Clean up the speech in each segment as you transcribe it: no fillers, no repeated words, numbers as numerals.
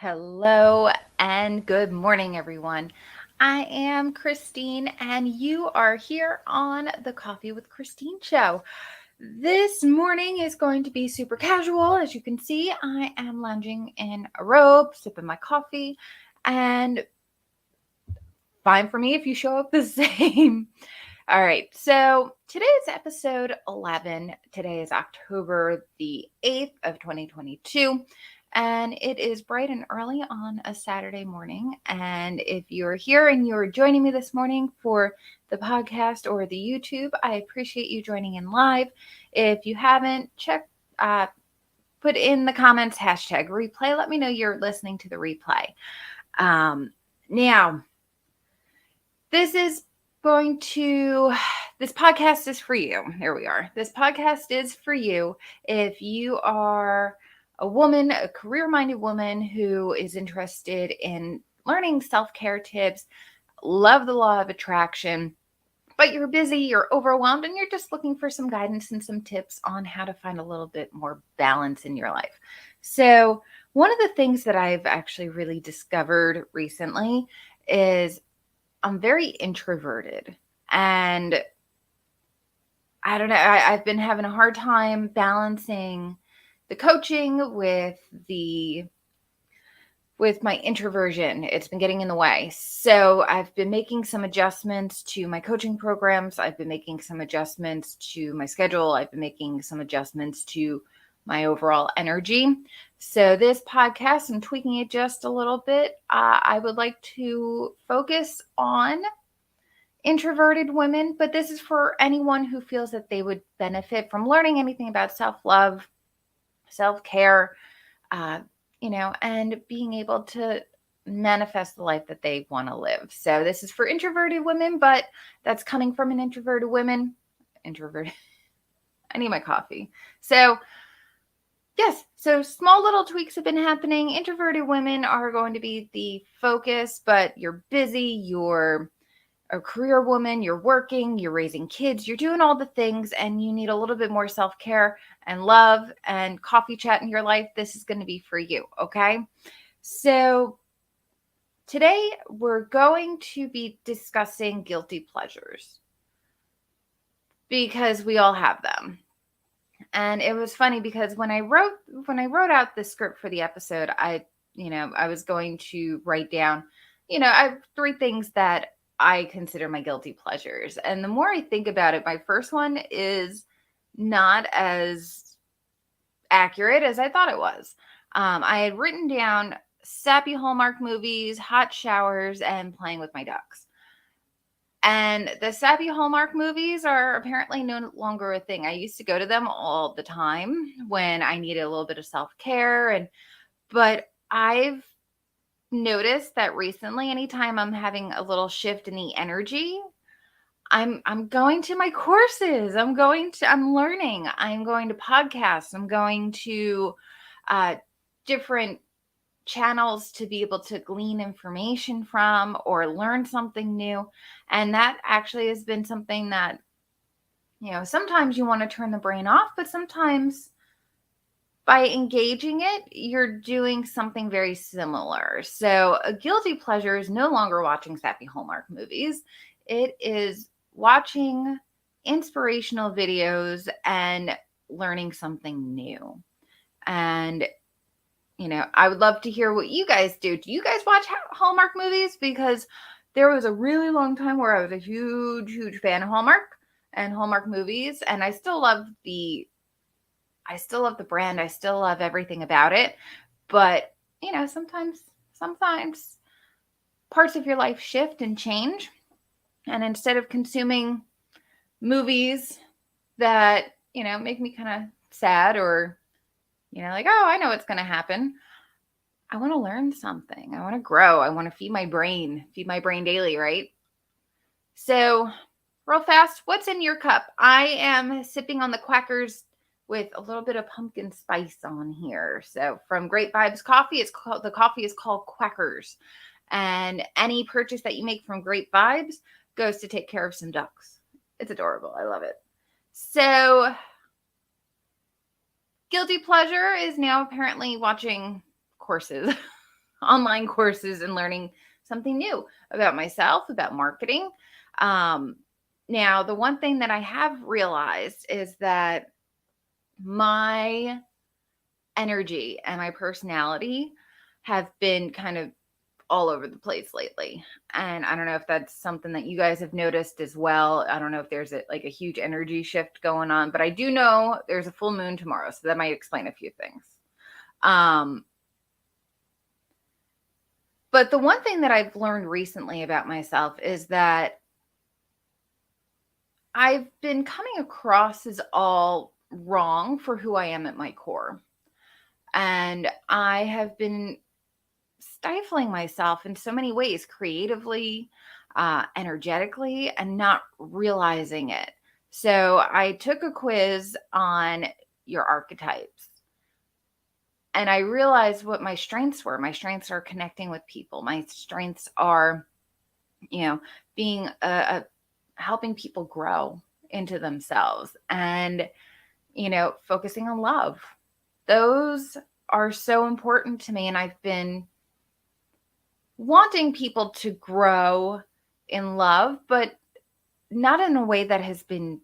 Hello and good morning, everyone. I am Christine, and you are here on the Coffee with Christine show. This morning is going to be super casual. As you can see, I am lounging in a robe, sipping my coffee, and fine for me if you show up the same. All right, so today is episode 11. Today is October the 8th of 2022, and it is bright and early on a Saturday morning. And if you're here and you're joining me this morning for the podcast or the YouTube, I appreciate you joining in live. If you haven't, put in the comments hashtag replay. Let me know you're listening to the replay. Now, this podcast is for you. There we are. This podcast is for you if you are a woman, a career-minded woman who is interested in learning self-care tips, love the law of attraction, but you're busy, you're overwhelmed, and you're just looking for some guidance and some tips on how to find a little bit more balance in your life. So, one of the things that I've actually really discovered recently is I'm very introverted, and I don't know, I've been having a hard time balancing the coaching with my introversion. It's been getting in the way. So I've been making some adjustments to my coaching programs. I've been making some adjustments to my schedule. I've been making some adjustments to my overall energy. So this podcast, I'm tweaking it just a little bit. I would like to focus on introverted women, but this is for anyone who feels that they would benefit from learning anything about self-love, self-care, and being able to manifest the life that they want to live. So this is for introverted women, but that's coming from an introverted woman. Introverted. I need my coffee. So yes, so small little tweaks have been happening. Introverted women are going to be the focus, but you're busy, you're a career woman, you're working, you're raising kids, you're doing all the things, and you need a little bit more self-care and love and coffee chat in your life. This is going to be for you, okay? So today we're going to be discussing guilty pleasures because we all have them. And it was funny because when I wrote out the script for the episode, I was going to write down, I have 3 things that I consider my guilty pleasures. And the more I think about it, my first one is not as accurate as I thought it was. I had written down sappy Hallmark movies, hot showers, and playing with my ducks. And the sappy Hallmark movies are apparently no longer a thing. I used to go to them all the time when I needed a little bit of self-care, but I've noticed that recently, anytime I'm having a little shift in the energy, I'm going to my courses. I'm learning. I'm going to podcasts. I'm going to different channels to be able to glean information from or learn something new. And that actually has been something that, sometimes you want to turn the brain off, but sometimes by engaging it, you're doing something very similar. So a guilty pleasure is no longer watching sappy Hallmark movies. It is watching inspirational videos and learning something new. And, I would love to hear what you guys do. Do you guys watch Hallmark movies? Because there was a really long time where I was a huge, huge fan of Hallmark and Hallmark movies. And I still love the brand. I still love everything about it. But, sometimes parts of your life shift and change. And instead of consuming movies that, make me kind of sad or, like, oh, I know what's going to happen, I want to learn something. I want to grow. I want to feed my brain daily, right? So real fast, what's in your cup? I am sipping on the Quackers with a little bit of pumpkin spice on here. So from Great Vibes Coffee, the coffee is called Quackers. And any purchase that you make from Great Vibes goes to take care of some ducks. It's adorable. I love it. So guilty pleasure is now apparently watching courses. online courses and learning something new about myself, about marketing. Now, the one thing that I have realized is that my energy and my personality have been kind of all over the place lately. And I don't know if that's something that you guys have noticed as well. I don't know if there's a huge energy shift going on, but I do know there's a full moon tomorrow, so that might explain a few things. But the one thing that I've learned recently about myself is that I've been coming across as all wrong for who I am at my core. And I have been stifling myself in so many ways, creatively, energetically, and not realizing it. So I took a quiz on your archetypes, and I realized what my strengths were. My strengths are connecting with people. My strengths are, being helping people grow into themselves, and focusing on love. Those are so important to me, and I've been wanting people to grow in love, but not in a way that has been,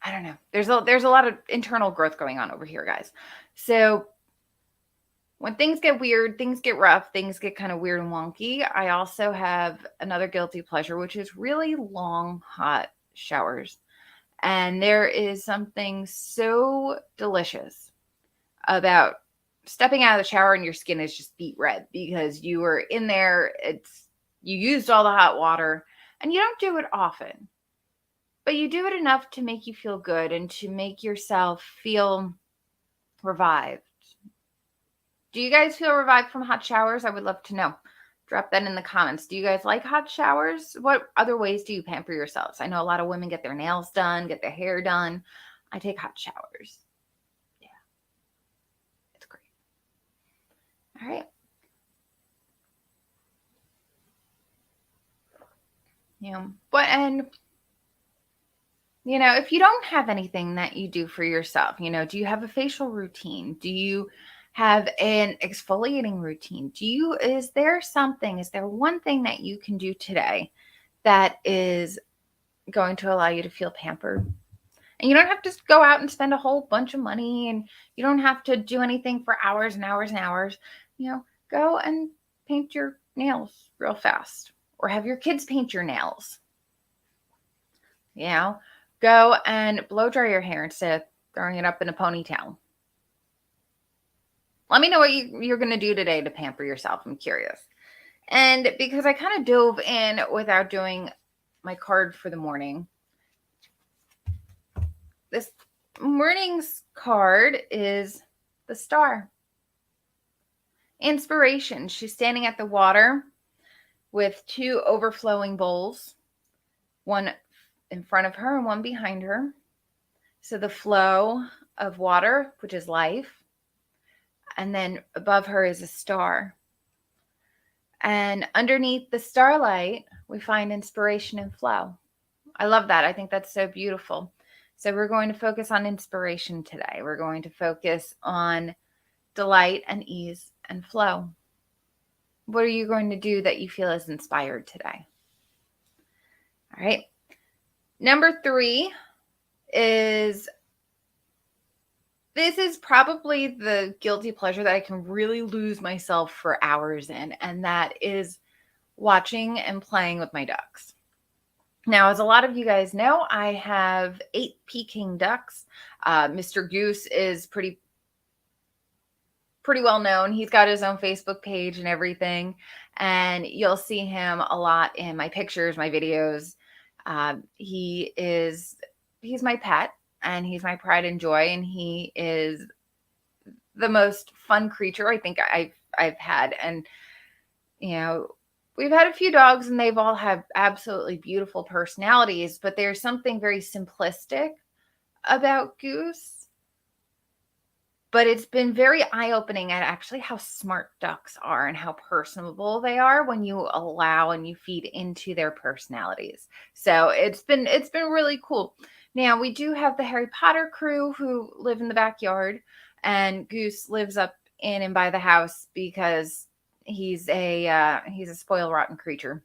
I don't know. There's a lot of internal growth going on over here, guys. So when things get weird, things get rough, things get kind of weird and wonky, I also have another guilty pleasure, which is really long, hot showers. And there is something so delicious about stepping out of the shower and your skin is just beet red because you were in there. You used all the hot water, and you don't do it often, but you do it enough to make you feel good and to make yourself feel revived. Do you guys feel revived from hot showers? I would love to know. Drop that in the comments. Do you guys like hot showers? What other ways do you pamper yourselves? I know a lot of women get their nails done, get their hair done. I take hot showers. Yeah, it's great. All right. If you don't have anything that you do for yourself, do you have a facial routine? Do you have an exfoliating routine? Is there one thing that you can do today that is going to allow you to feel pampered? And you don't have to go out and spend a whole bunch of money, and you don't have to do anything for hours and hours and hours. Go and paint your nails real fast, or have your kids paint your nails. Go and blow dry your hair instead of throwing it up in a ponytail. Let me know what you're going to do today to pamper yourself. I'm curious. And because I kind of dove in without doing my card for the morning, this morning's card is the Star. Inspiration. She's standing at the water with two overflowing bowls, one in front of her and one behind her. So the flow of water, which is life, and then above her is a star. And underneath the starlight, we find inspiration and flow. I love that. I think that's so beautiful. So we're going to focus on inspiration today. We're going to focus on delight and ease and flow. What are you going to do that you feel is inspired today? All right. Number 3 is, this is probably the guilty pleasure that I can really lose myself for hours in, and that is watching and playing with my ducks. Now, as a lot of you guys know, I have 8 Peking ducks. Mr. Goose is pretty well known. He's got his own Facebook page and everything, and you'll see him a lot in my pictures, my videos. He's my pet, and he's my pride and joy, and he is the most fun creature I think I've had. And we've had a few dogs, and they've all had absolutely beautiful personalities, but there's something very simplistic about Goose. But it's been very eye-opening at actually how smart ducks are and how personable they are when you allow and you feed into their personalities. So it's been really cool. Now, we do have the Harry Potter crew who live in the backyard, and Goose lives up in and by the house because he's a spoiled rotten creature.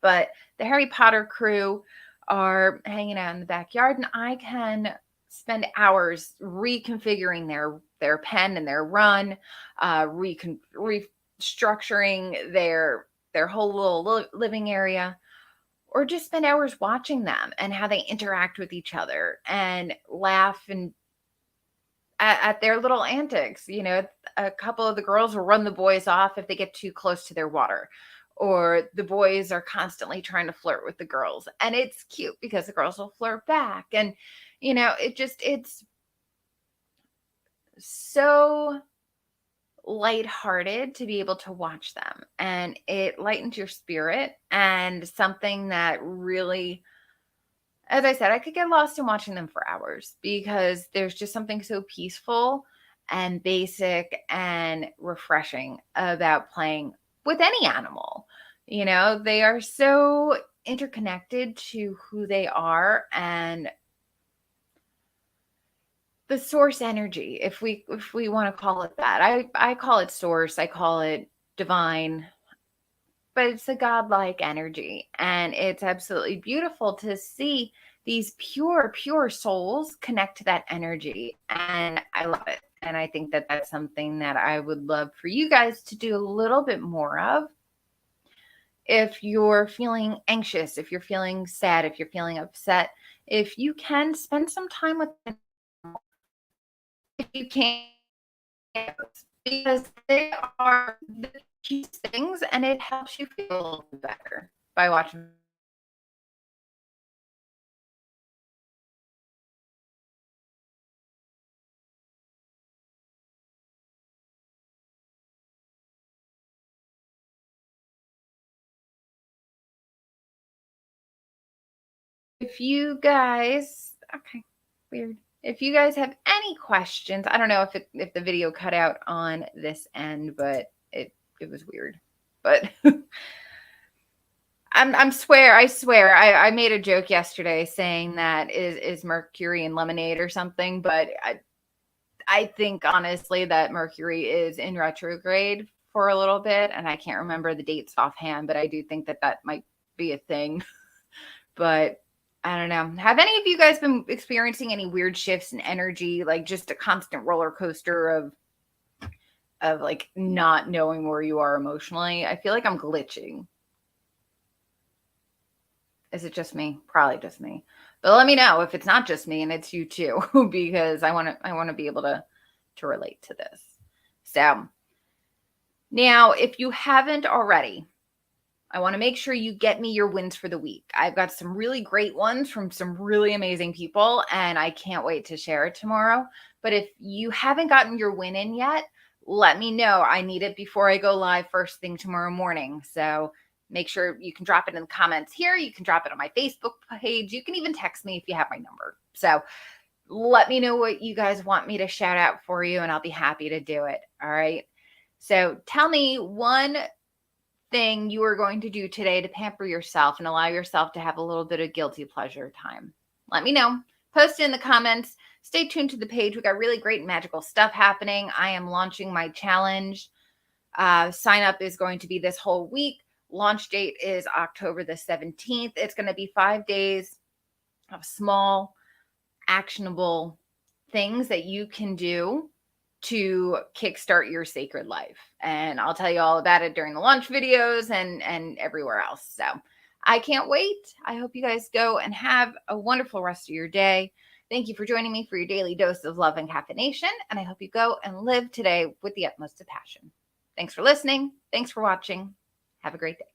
But the Harry Potter crew are hanging out in the backyard, and I can spend hours reconfiguring their pen and their run, restructuring their whole little living area, or just spend hours watching them and how they interact with each other and laugh and at their little antics. You know, a couple of the girls will run the boys off if they get too close to their water, or the boys are constantly trying to flirt with the girls. And it's cute because the girls will flirt back. And, you know, it's so lighthearted to be able to watch them, and it lightens your spirit, and something that really, as I said, I could get lost in watching them for hours because there's just something so peaceful and basic and refreshing about playing with any animal. You know, they are so interconnected to who they are and the source energy, if we want to call it that. I call it source, I call it divine, but it's a godlike energy, and it's absolutely beautiful to see these pure souls connect to that energy, and I love it. And I think that that's something that I would love for you guys to do a little bit more of. If you're feeling anxious, if you're feeling sad, if you're feeling upset, if you can spend some time with them, if you can't, because they are the cute things, and it helps you feel a little bit better by watching. If you guys, okay, weird. If you guys have any questions, I don't know if the video cut out on this end, but it was weird. But I swear, I made a joke yesterday saying that is Mercury in lemonade or something, but I think honestly that Mercury is in retrograde for a little bit, and I can't remember the dates offhand, but I do think that that might be a thing. But I don't know. Have any of you guys been experiencing any weird shifts in energy, like just a constant roller coaster of like not knowing where you are emotionally? I feel like I'm glitching. Is it just me? Probably just me. But let me know if it's not just me and it's you too, because I want to be able to relate to this. So now, if you haven't already, I want to make sure you get me your wins for the week. I've got some really great ones from some really amazing people, and I can't wait to share it tomorrow. But if you haven't gotten your win in yet, let me know. I need it before I go live first thing tomorrow morning. So make sure you can drop it in the comments here. You can drop it on my Facebook page. You can even text me if you have my number. So let me know what you guys want me to shout out for you, and I'll be happy to do it. All right. So tell me one thing you are going to do today to pamper yourself and allow yourself to have a little bit of guilty pleasure time. Let me know. Post it in the comments. Stay tuned to the page. We got really great magical stuff happening. I am launching my challenge. Sign up is going to be this whole week. Launch date is October the 17th. It's going to be 5 days of small, actionable things that you can do to kickstart your sacred life. And I'll tell you all about it during the launch videos and everywhere else. So I can't wait. I hope you guys go and have a wonderful rest of your day. Thank you for joining me for your daily dose of love and caffeination. And I hope you go and live today with the utmost of passion. Thanks for listening. Thanks for watching. Have a great day.